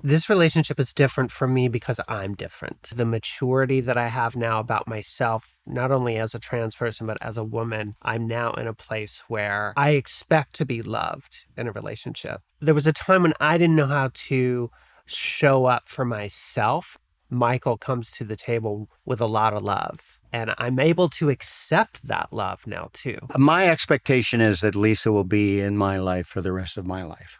This relationship is different for me because I'm different. The maturity that I have now about myself, not only as a trans person, but as a woman, I'm now in a place where I expect to be loved in a relationship. There was a time when I didn't know how to show up for myself. Michael comes to the table with a lot of love, and I'm able to accept that love now too. My expectation is that Lisa will be in my life for the rest of my life.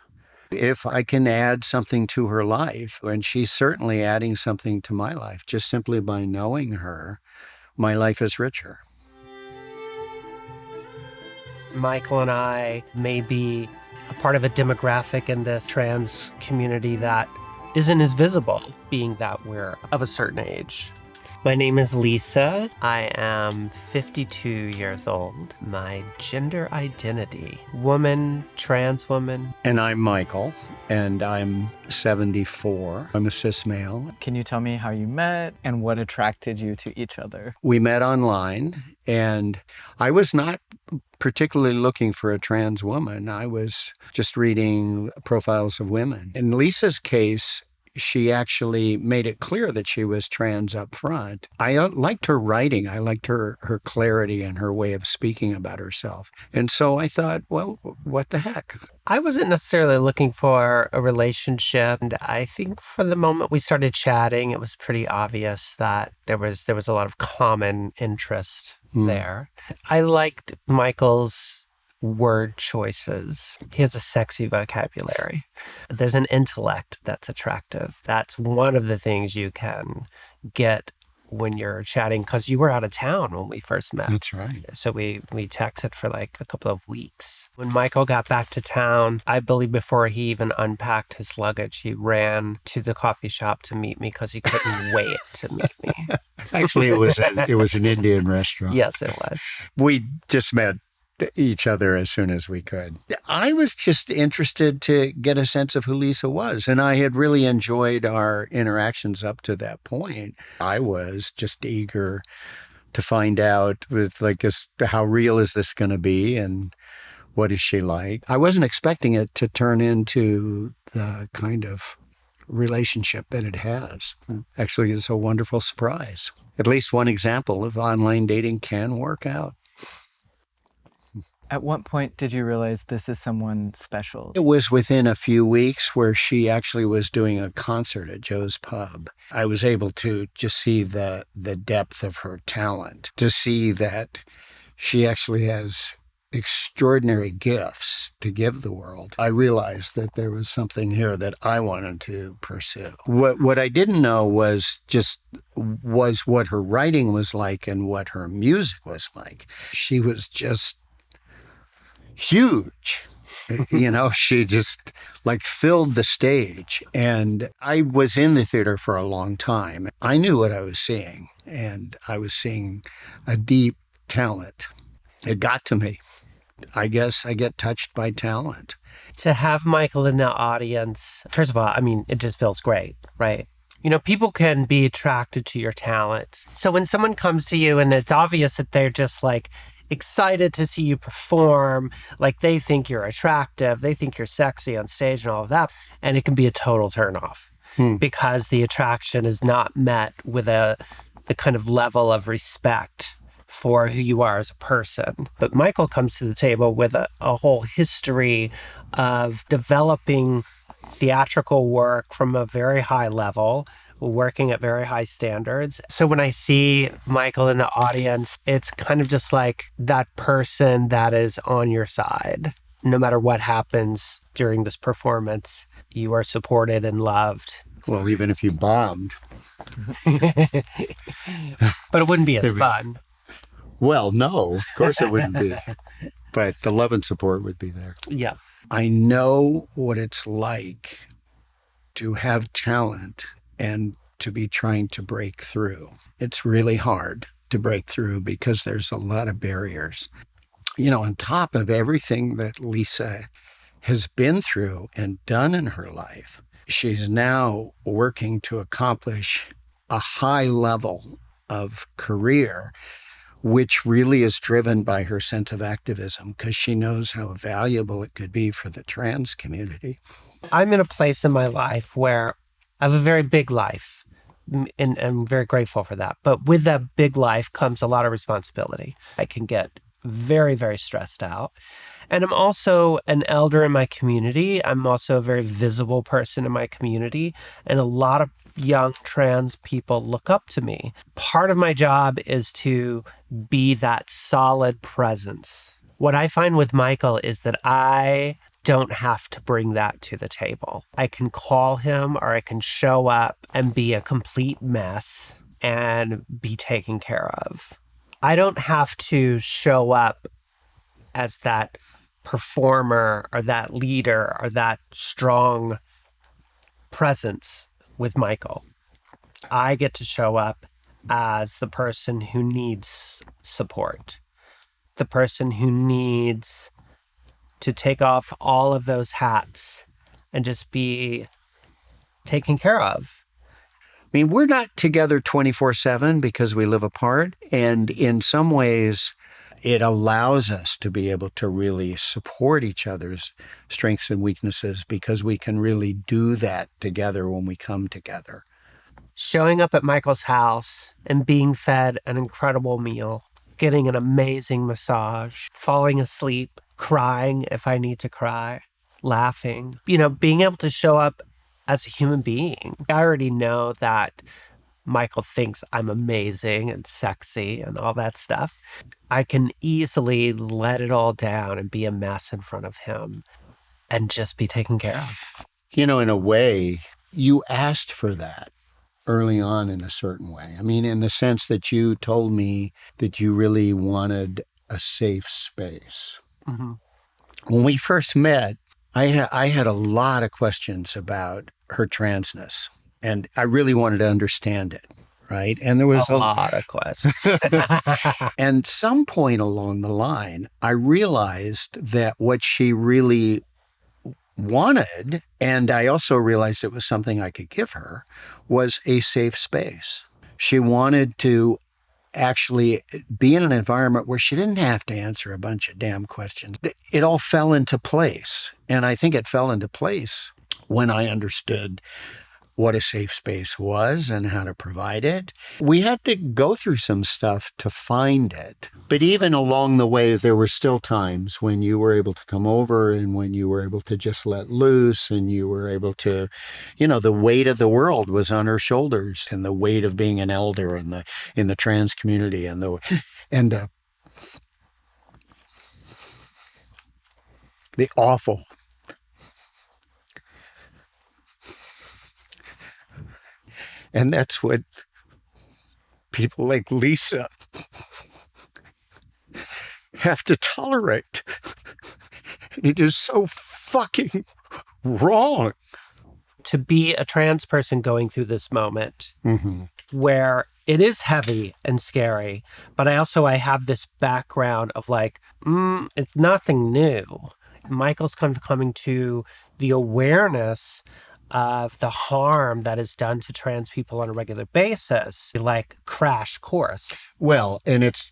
If I can add something to her life, and she's certainly adding something to my life, just simply by knowing her, my life is richer. Michael and I may be a part of a demographic in this trans community that isn't as visible, being that we're of a certain age. My name is Lisa. I am 52 years old. My gender identity, woman, trans woman. And I'm Michael, and I'm 74. I'm a cis male. Can you tell me how you met and what attracted you to each other? We met online, and I was not particularly looking for a trans woman. I was just reading profiles of women. In Lisa's case, she actually made it clear that she was trans up front. I liked her writing. I liked her clarity and her way of speaking about herself. And so I thought, well, what the heck? I wasn't necessarily looking for a relationship. And I think from the moment we started chatting, it was pretty obvious that there was a lot of common interest there. I liked Michael's word choices. He has a sexy vocabulary. There's an intellect that's attractive. That's one of the things you can get when you're chatting, because you were out of town when we first met. That's right. So we texted for like a couple of weeks. When Michael got back to town, I believe before he even unpacked his luggage, he ran to the coffee shop to meet me because he couldn't wait to meet me. Actually, it was an Indian restaurant. Yes, it was. We just met each other as soon as we could. I was just interested to get a sense of who Lisa was, and I had really enjoyed our interactions up to that point. I was just eager to find out with how real is this going to be and what is she like. I wasn't expecting it to turn into the kind of relationship that it has. Actually, it's a wonderful surprise. At least one example of online dating can work out. At what point did you realize this is someone special? It was within a few weeks where she actually was doing a concert at Joe's Pub. I was able to just see the depth of her talent, to see that she actually has extraordinary gifts to give the world. I realized that there was something here that I wanted to pursue. What I didn't know was what her writing was like and what her music was like. She was just huge. She just filled the stage. And I was in the theater for a long time. I knew what I was seeing, and I was seeing a deep talent. It got to me. I guess I get touched by talent. To have Michael in the audience, first of all, it just feels great, right? People can be attracted to your talent. So when someone comes to you and it's obvious that they're just excited to see you perform, they think you're attractive, they think you're sexy on stage and all of that, and it can be a total turnoff because the attraction is not met with the kind of level of respect for who you are as a person. But Michael comes to the table with a whole history of developing theatrical work from a very high level, working at very high standards. So when I see Michael in the audience, it's kind of just like that person that is on your side. No matter what happens during this performance, you are supported and loved. Well, even if you bombed. But it wouldn't be as fun. Well, no, of course it wouldn't be. But the love and support would be there. Yes. I know what it's like to have talent and to be trying to break through. It's really hard to break through because there's a lot of barriers. On top of everything that Lisa has been through and done in her life, she's now working to accomplish a high level of career, which really is driven by her sense of activism because she knows how valuable it could be for the trans community. I'm in a place in my life where I have a very big life, and I'm very grateful for that. But with that big life comes a lot of responsibility. I can get very, very stressed out. And I'm also an elder in my community. I'm also a very visible person in my community. And a lot of young trans people look up to me. Part of my job is to be that solid presence. What I find with Michael is that I don't have to bring that to the table. I can call him or I can show up and be a complete mess and be taken care of. I don't have to show up as that performer or that leader or that strong presence with Michael. I get to show up as the person who needs support, the person who needs to take off all of those hats and just be taken care of. I mean, we're not together 24/7 because we live apart. And in some ways, it allows us to be able to really support each other's strengths and weaknesses because we can really do that together when we come together. Showing up at Michael's house and being fed an incredible meal, getting an amazing massage, falling asleep, crying if I need to cry, laughing, being able to show up as a human being. I already know that Michael thinks I'm amazing and sexy and all that stuff. I can easily let it all down and be a mess in front of him and just be taken care of. In a way, you asked for that early on in a certain way. I mean, in the sense that you told me that you really wanted a safe space. Mm-hmm. When we first met, I had a lot of questions about her transness, and I really wanted to understand it, right? And there was a lot of questions. And some point along the line, I realized that what she really wanted, and I also realized it was something I could give her, was a safe space. She wanted to actually be in an environment where she didn't have to answer a bunch of damn questions. It all fell into place. And I think it fell into place when I understood what a safe space was and how to provide it. We had to go through some stuff to find it. But even along the way, there were still times when you were able to come over and when you were able to just let loose and you were able to, the weight of the world was on her shoulders and the weight of being an elder in the trans community and the awful. And that's what people like Lisa have to tolerate. It is so fucking wrong. To be a trans person going through this moment where it is heavy and scary, but I have this background of it's nothing new. Michael's coming to the awareness of the harm that is done to trans people on a regular basis, like crash course. Well, and it's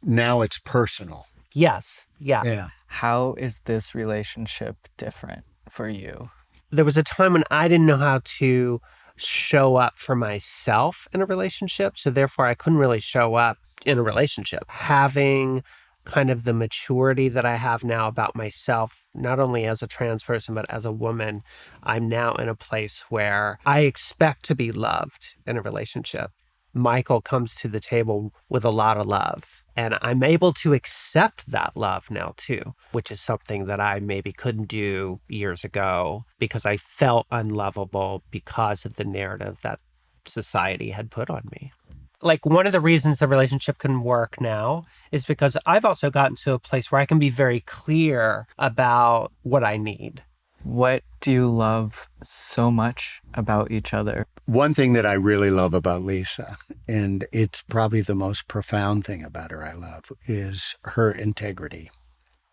personal. Yes. Yeah. How is this relationship different for you? There was a time when I didn't know how to show up for myself in a relationship, so therefore I couldn't really show up in a relationship. Having kind of the maturity that I have now about myself, not only as a trans person, but as a woman, I'm now in a place where I expect to be loved in a relationship. Michael comes to the table with a lot of love, and I'm able to accept that love now too, which is something that I maybe couldn't do years ago because I felt unlovable because of the narrative that society had put on me. One of the reasons the relationship can work now is because I've also gotten to a place where I can be very clear about what I need. What do you love so much about each other? One thing that I really love about Lisa, and it's probably the most profound thing about her I love, is her integrity.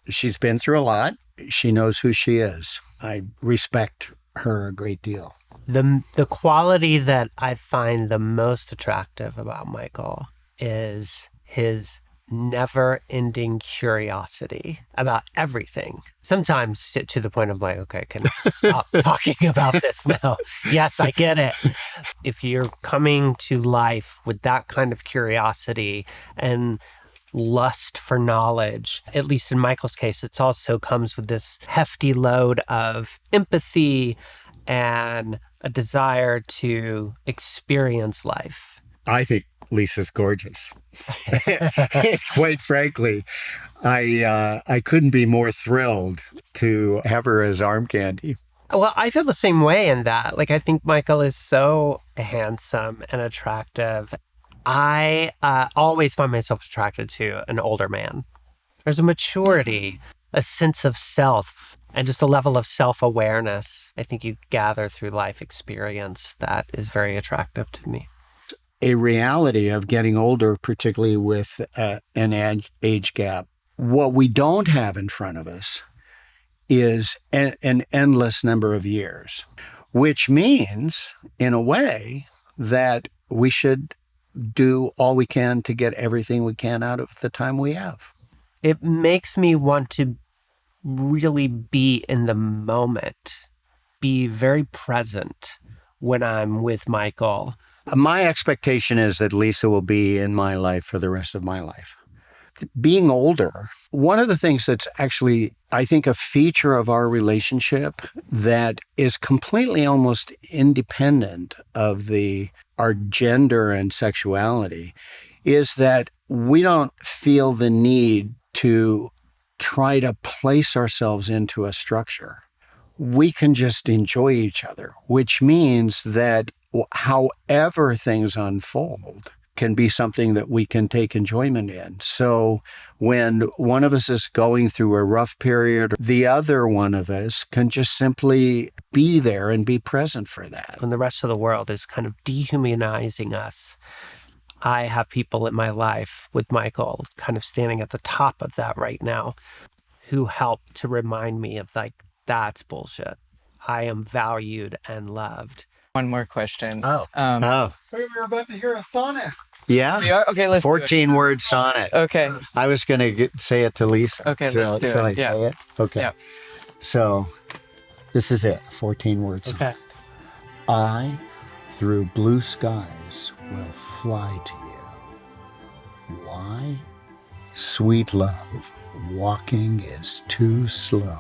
She's been through a lot. She knows who she is. I respect her a great deal. The quality that I find the most attractive about Michael is his never-ending curiosity about everything. Sometimes to the point of like, okay, can I stop talking about this now? Yes, I get it. If you're coming to life with that kind of curiosity and lust for knowledge, at least in Michael's case, it also comes with this hefty load of empathy and a desire to experience life. I think Lisa's gorgeous. Quite frankly, I couldn't be more thrilled to have her as arm candy. Well, I feel the same way in that. Like, I think Michael is so handsome and attractive. I always find myself attracted to an older man. There's a maturity, a sense of self, and just a level of self-awareness I think you gather through life experience that is very attractive to me. A reality of getting older, particularly with an age gap. What we don't have in front of us is an endless number of years, which means, in a way, that we should do all we can to get everything we can out of the time we have. It makes me want to really be in the moment, be very present when I'm with Michael. My expectation is that Lisa will be in my life for the rest of my life. Being older, one of the things that's actually, I think, a feature of our relationship that is completely almost independent of our gender and sexuality is that we don't feel the need to try to place ourselves into a structure. We can just enjoy each other, which means that however things unfold can be something that we can take enjoyment in. So when one of us is going through a rough period, the other one of us can just simply be there and be present for that. When the rest of the world is kind of dehumanizing us, I have people in my life with Michael kind of standing at the top of that right now who help to remind me of like, that's bullshit. I am valued and loved. One more question. Oh. We were about to hear a sonnet. Yeah. We are? Okay, let's 14-word sonnet. Okay. I was going to say it to Lisa. Okay, so, let's do so it. I say it? Okay. Yeah. So this is it, 14 words. Okay. I, through blue skies, will fly to you. Why? Sweet love, walking is too slow.